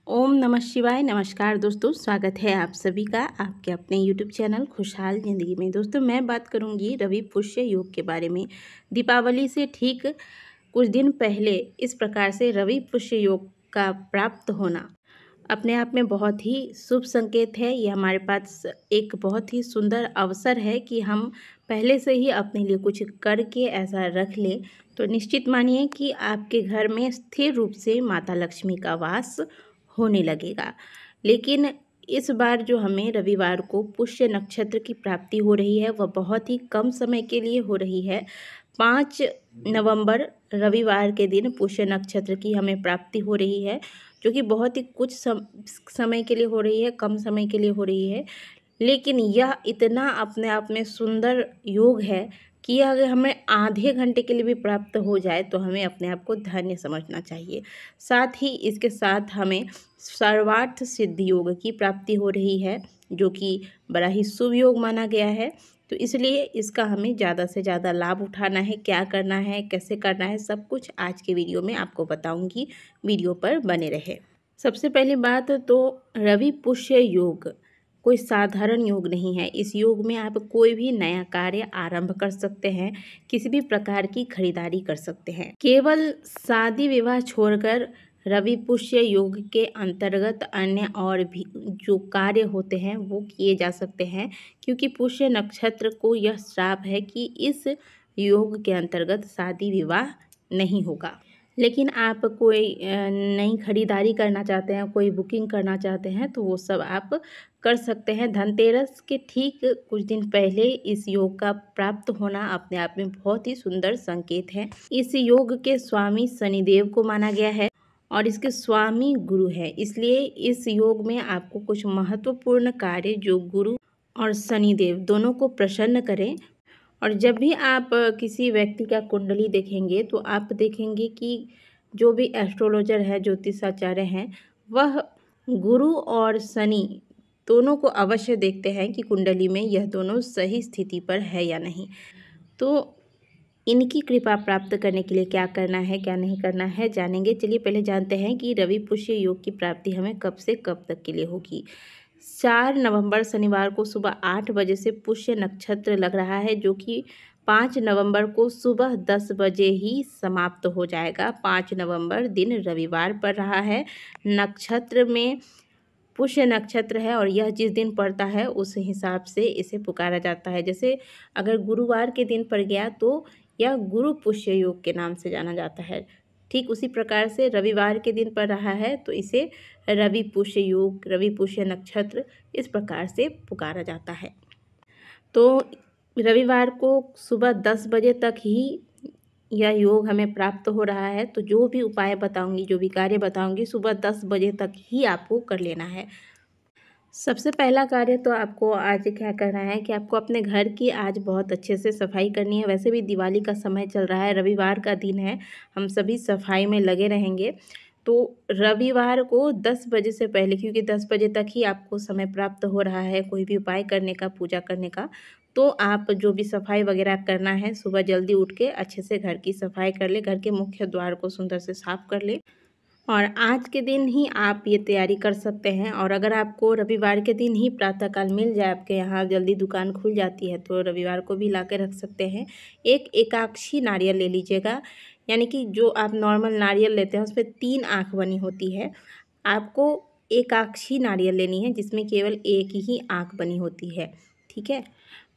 ओम नमः शिवाय। नमस्कार दोस्तों, स्वागत है आप सभी का आपके अपने यूट्यूब चैनल खुशहाल ज़िंदगी में। दोस्तों, मैं बात करूंगी रवि पुष्य योग के बारे में। दीपावली से ठीक कुछ दिन पहले इस प्रकार से रवि पुष्य योग का प्राप्त होना अपने आप में बहुत ही शुभ संकेत है। ये हमारे पास एक बहुत ही सुंदर अवसर है कि हम पहले से ही अपने लिए कुछ करके ऐसा रख लें तो निश्चित मानिए कि आपके घर में स्थिर रूप से माता लक्ष्मी का वास होने लगेगा। लेकिन इस बार जो हमें रविवार को पुष्य नक्षत्र की प्राप्ति हो रही है वह बहुत ही कम समय के लिए हो रही है। 5 नवंबर रविवार के दिन पुष्य नक्षत्र की हमें प्राप्ति हो रही है, जो कि बहुत ही कुछ समय के लिए हो रही है, कम समय के लिए हो रही है। लेकिन यह इतना अपने आप में सुंदर योग है कि अगर हमें आधे घंटे के लिए भी प्राप्त हो जाए तो हमें अपने आप को धन्य समझना चाहिए। साथ ही इसके साथ हमें सर्वार्थ सिद्धि योग की प्राप्ति हो रही है, जो कि बड़ा ही शुभ योग माना गया है। तो इसलिए इसका हमें ज़्यादा से ज़्यादा लाभ उठाना है। क्या करना है, कैसे करना है, सब कुछ आज के वीडियो में आपको बताऊंगी। वीडियो पर बने रहे। सबसे पहली बात तो रवि पुष्य योग कोई साधारण योग नहीं है। इस योग में आप कोई भी नया कार्य आरंभ कर सकते हैं, किसी भी प्रकार की खरीदारी कर सकते हैं। केवल शादी विवाह छोड़कर रवि पुष्य योग के अंतर्गत अन्य और भी जो कार्य होते हैं वो किए जा सकते हैं, क्योंकि पुष्य नक्षत्र को यह श्राप है कि इस योग के अंतर्गत शादी विवाह नहीं होगा। लेकिन आप कोई नई खरीदारी करना चाहते हैं, कोई बुकिंग करना चाहते हैं तो वो सब आप कर सकते हैं। धनतेरस के ठीक कुछ दिन पहले इस योग का प्राप्त होना अपने आप में बहुत ही सुंदर संकेत है। इस योग के स्वामी शनिदेव को माना गया है और इसके स्वामी गुरु है। इसलिए इस योग में आपको कुछ महत्वपूर्ण कार्य जो गुरु और शनिदेव दोनों को प्रसन्न करें। और जब भी आप किसी व्यक्ति का कुंडली देखेंगे तो आप देखेंगे कि जो भी एस्ट्रोलॉजर है, ज्योतिषाचार्य हैं, वह गुरु और शनि दोनों को अवश्य देखते हैं कि कुंडली में यह दोनों सही स्थिति पर है या नहीं। तो इनकी कृपा प्राप्त करने के लिए क्या करना है, क्या नहीं करना है, जानेंगे। चलिए पहले जानते हैं कि रवि पुष्य योग की प्राप्ति हमें कब से कब तक के लिए होगी। 4 नवंबर शनिवार को सुबह 8 बजे से पुष्य नक्षत्र लग रहा है, जो कि 5 नवंबर को सुबह 10 बजे ही समाप्त हो जाएगा। 5 नवंबर दिन रविवार पड़ रहा है। नक्षत्र में पुष्य नक्षत्र है और यह जिस दिन पड़ता है उस हिसाब से इसे पुकारा जाता है। जैसे अगर गुरुवार के दिन पड़ गया तो यह गुरु पुष्य योग के नाम से जाना जाता है। ठीक उसी प्रकार से रविवार के दिन पड़ रहा है तो इसे रवि पुष्य योग, रवि पुष्य नक्षत्र इस प्रकार से पुकारा जाता है। तो रविवार को सुबह 10 बजे तक ही यह योग हमें प्राप्त हो रहा है। तो जो भी उपाय बताऊंगी, जो भी कार्य बताऊंगी, सुबह 10 बजे तक ही आपको कर लेना है। सबसे पहला कार्य तो आपको आज क्या करना है कि आपको अपने घर की आज बहुत अच्छे से सफाई करनी है। वैसे भी दिवाली का समय चल रहा है, रविवार का दिन है, हम सभी सफाई में लगे रहेंगे। तो रविवार को 10 बजे से पहले, क्योंकि 10 बजे तक ही आपको समय प्राप्त हो रहा है कोई भी उपाय करने का, पूजा करने का, तो आप जो भी सफाई वगैरह करना है सुबह जल्दी उठ के अच्छे से घर की सफाई कर ले, घर के मुख्य द्वार को सुंदर से साफ कर ले। और आज के दिन ही आप ये तैयारी कर सकते हैं। और अगर आपको रविवार के दिन ही प्रातःकाल मिल जाए, आपके यहाँ जल्दी दुकान खुल जाती है, तो रविवार को भी ला के रख सकते हैं। एक एकाक्षी नारियल ले लीजिएगा, यानी कि जो आप नॉर्मल नारियल लेते हैं उसमें 3 आँख बनी होती है। आपको एकाक्षी नारियल लेनी है जिसमें केवल एक ही आँख बनी होती है। ठीक है।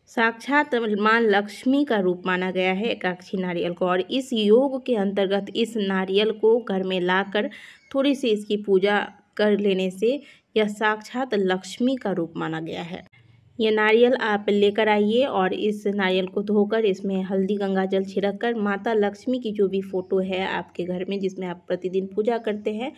साक्षात माँ लक्ष्मी का रूप माना गया है एकाक्षी नारियल को। और इस योग के अंतर्गत इस नारियल को घर में लाकर थोड़ी सी इसकी पूजा कर लेने से यह साक्षात लक्ष्मी का रूप माना गया है। ये नारियल आप लेकर आइए और इस नारियल को धोकर इसमें हल्दी गंगा जल छिड़क कर माता लक्ष्मी की जो भी फ़ोटो है आपके घर में, जिसमें आप प्रतिदिन पूजा करते हैं,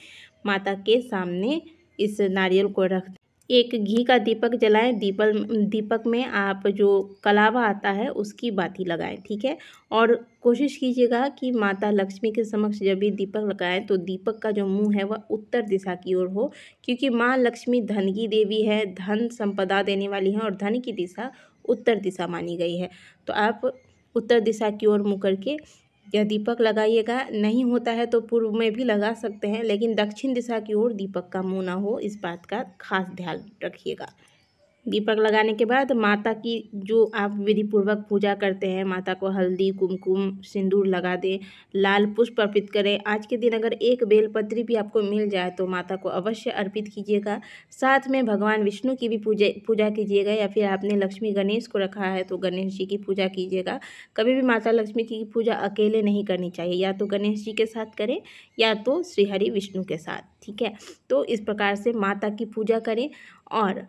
माता के सामने इस नारियल को रख एक घी का दीपक जलाएं। दीपक में आप जो कलावा आता है उसकी बाती लगाएं। ठीक है। और कोशिश कीजिएगा कि माता लक्ष्मी के समक्ष जब भी दीपक लगाएं तो दीपक का जो मुंह है वह उत्तर दिशा की ओर हो, क्योंकि माँ लक्ष्मी धन की देवी है, धन संपदा देने वाली है और धन की दिशा उत्तर दिशा मानी गई है। तो आप उत्तर दिशा की ओर मुँह करके यह दीपक लगाइएगा। नहीं होता है तो पूर्व में भी लगा सकते हैं, लेकिन दक्षिण दिशा की ओर दीपक का मुँह ना हो, इस बात का खास ध्यान रखिएगा। दीपक लगाने के बाद माता की जो आप विधि पूर्वक पूजा करते हैं, माता को हल्दी कुमकुम सिंदूर लगा दें, लाल पुष्प अर्पित करें। आज के दिन अगर एक बेलपत्री भी आपको मिल जाए तो माता को अवश्य अर्पित कीजिएगा। साथ में भगवान विष्णु की भी पूजा कीजिएगा, या फिर आपने लक्ष्मी गणेश को रखा है तो गणेश जी की पूजा कीजिएगा। कभी भी माता लक्ष्मी की पूजा अकेले नहीं करनी चाहिए, या तो गणेश जी के साथ करें या तो श्रीहरि विष्णु के साथ, ठीक है। तो इस प्रकार से माता की पूजा करें, और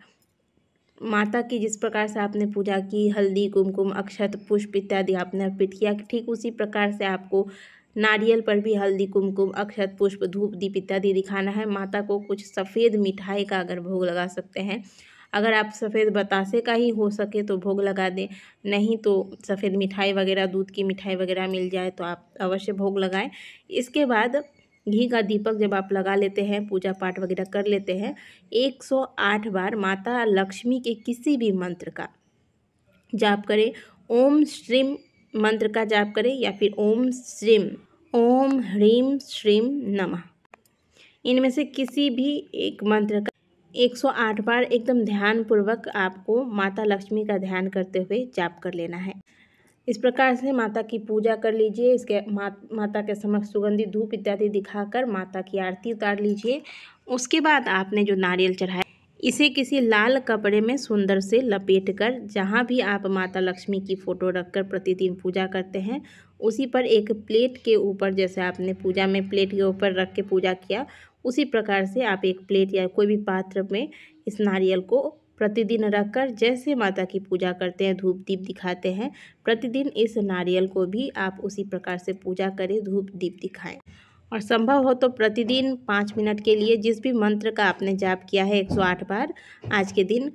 माता की जिस प्रकार से आपने पूजा की, हल्दी कुमकुम अक्षत पुष्प इत्यादि आपने अर्पित किया, ठीक उसी प्रकार से आपको नारियल पर भी हल्दी कुमकुम अक्षत पुष्प धूप दीप इत्यादि दिखाना है। माता को कुछ सफ़ेद मिठाई का अगर भोग लगा सकते हैं, अगर आप सफ़ेद बतासे का ही हो सके तो भोग लगा दें, नहीं तो सफ़ेद मिठाई वगैरह दूध की मिठाई वगैरह मिल जाए तो आप अवश्य भोग लगाएं। इसके बाद घी का दीपक जब आप लगा लेते हैं, पूजा पाठ वगैरह कर लेते हैं, 108 बार माता लक्ष्मी के किसी भी मंत्र का जाप करें। ओम श्रीम मंत्र का जाप करें, या फिर ओम श्रीम, ओम ह्रीम श्रीम नमः, इनमें से किसी भी एक मंत्र का 108 बार एकदम ध्यानपूर्वक आपको माता लक्ष्मी का ध्यान करते हुए जाप कर लेना है। इस प्रकार से माता की पूजा कर लीजिए। इसके माता के समक्ष सुगंधित धूप इत्यादि दिखाकर माता की आरती उतार लीजिए। उसके बाद आपने जो नारियल चढ़ाया, इसे किसी लाल कपड़े में सुंदर से लपेटकर, जहाँ भी आप माता लक्ष्मी की फ़ोटो रखकर प्रतिदिन पूजा करते हैं, उसी पर एक प्लेट के ऊपर, जैसे आपने पूजा में प्लेट के ऊपर रख के पूजा किया, उसी प्रकार से आप एक प्लेट या कोई भी पात्र में इस नारियल को प्रतिदिन रखकर, जैसे माता की पूजा करते हैं, धूप दीप दिखाते हैं, प्रतिदिन इस नारियल को भी आप उसी प्रकार से पूजा करें, धूप दीप दिखाएं। और संभव हो तो प्रतिदिन 5 मिनट के लिए जिस भी मंत्र का आपने जाप किया है 108 बार आज के दिन,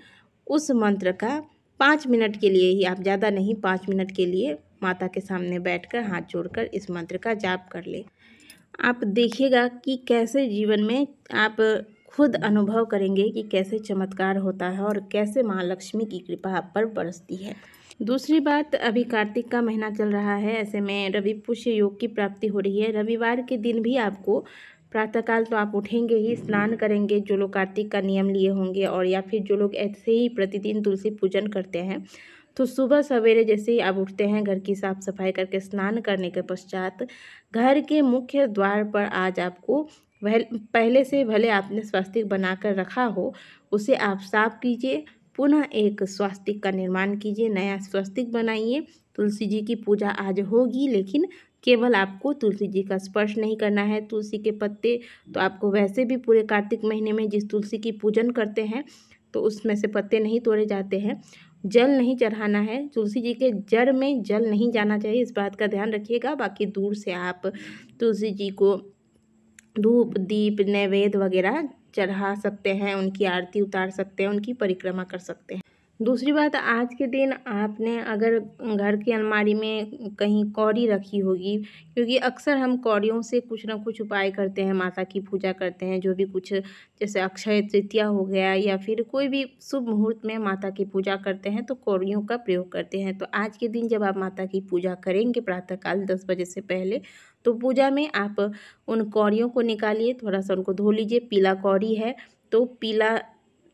उस मंत्र का 5 मिनट के लिए ही, आप ज़्यादा नहीं, 5 मिनट के लिए माता के सामने बैठकर हाथ जोड़कर इस मंत्र का जाप कर लें। आप देखिएगा कि कैसे जीवन में आप खुद अनुभव करेंगे कि कैसे चमत्कार होता है और कैसे माँ लक्ष्मी की कृपा आप पर बरसती है। दूसरी बात, अभी कार्तिक का महीना चल रहा है, ऐसे में रवि पुष्य योग की प्राप्ति हो रही है। रविवार के दिन भी आपको प्रातःकाल तो आप उठेंगे ही, स्नान करेंगे, जो लोग कार्तिक का नियम लिए होंगे, और या फिर जो लोग ऐसे ही प्रतिदिन तुलसी पूजन करते हैं, तो सुबह सवेरे जैसे ही आप उठते हैं, घर की साफ़ सफाई करके स्नान करने के पश्चात घर के मुख्य द्वार पर आज आपको पहले से भले आपने स्वास्तिक बनाकर रखा हो, उसे आप साफ कीजिए, पुनः एक स्वास्तिक का निर्माण कीजिए, नया स्वास्तिक बनाइए। तुलसी जी की पूजा आज होगी, लेकिन केवल आपको तुलसी जी का स्पर्श नहीं करना है। तुलसी के पत्ते तो आपको वैसे भी पूरे कार्तिक महीने में जिस तुलसी की पूजन करते हैं तो उसमें से पत्ते नहीं तोड़े जाते हैं। जल नहीं चढ़ाना है, तुलसी जी के जड़ में जल नहीं जाना चाहिए, इस बात का ध्यान रखिएगा। बाकी दूर से आप तुलसी जी को धूप दीप नैवेद्य वगैरह चढ़ा सकते हैं, उनकी आरती उतार सकते हैं, उनकी परिक्रमा कर सकते हैं। दूसरी बात, आज के दिन आपने अगर घर की अलमारी में कहीं कौड़ी रखी होगी, क्योंकि अक्सर हम कौड़ियों से कुछ ना कुछ उपाय करते हैं, माता की पूजा करते हैं, जो भी कुछ जैसे अक्षय तृतीया हो गया या फिर कोई भी शुभ मुहूर्त में माता की पूजा करते हैं तो कौड़ियों का प्रयोग करते हैं। तो आज के दिन जब आप माता की पूजा करेंगे प्रातःकाल 10 बजे से पहले, तो पूजा में आप उन कौड़ियों को निकालिए, थोड़ा सा उनको धो लीजिए। पीला कौड़ी है तो पीला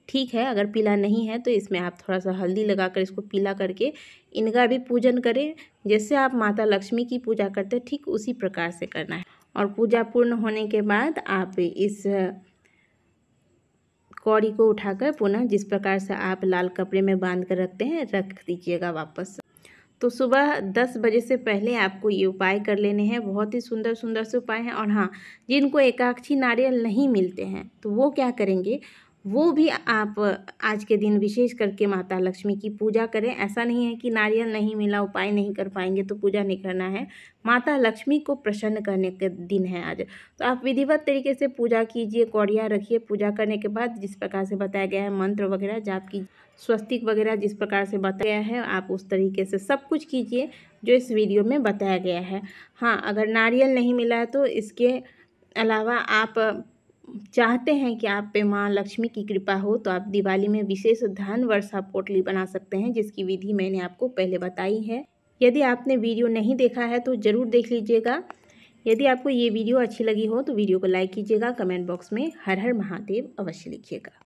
ठीक है, अगर पीला नहीं है तो इसमें आप थोड़ा सा हल्दी लगाकर इसको पीला करके इनका भी पूजन करें। जैसे आप माता लक्ष्मी की पूजा करते हैं, ठीक उसी प्रकार से करना है। और पूजा पूर्ण होने के बाद आप इस कौड़ी को उठाकर पुनः जिस प्रकार से आप लाल कपड़े में बांध कर रखते हैं, रख दीजिएगा वापस। तो सुबह 10 बजे से पहले आपको ये उपाय कर लेने हैं। बहुत ही सुंदर सुंदर से उपाय हैं। और हाँ, जिनको एकाक्षी नारियल नहीं मिलते हैं तो वो क्या करेंगे, वो भी आप आज के दिन विशेष करके माता लक्ष्मी की पूजा करें। ऐसा नहीं है कि नारियल नहीं मिला, उपाय नहीं कर पाएंगे तो पूजा नहीं करना है। माता लक्ष्मी को प्रसन्न करने के दिन है आज, तो आप विधिवत तरीके से पूजा कीजिए, कौड़ियाँ रखिए। पूजा करने के बाद जिस प्रकार से बताया गया है मंत्र वगैरह जाप की, स्वस्तिक वगैरह जिस प्रकार से बताया गया है, आप उस तरीके से सब कुछ कीजिए जो इस वीडियो में बताया गया है। हाँ, अगर नारियल नहीं मिला है तो इसके अलावा आप चाहते हैं कि आप पे माँ लक्ष्मी की कृपा हो, तो आप दिवाली में विशेष धन वर्षा पोटली बना सकते हैं, जिसकी विधि मैंने आपको पहले बताई है। यदि आपने वीडियो नहीं देखा है तो ज़रूर देख लीजिएगा। यदि आपको ये वीडियो अच्छी लगी हो तो वीडियो को लाइक कीजिएगा, कमेंट बॉक्स में हर हर महादेव अवश्य लिखिएगा।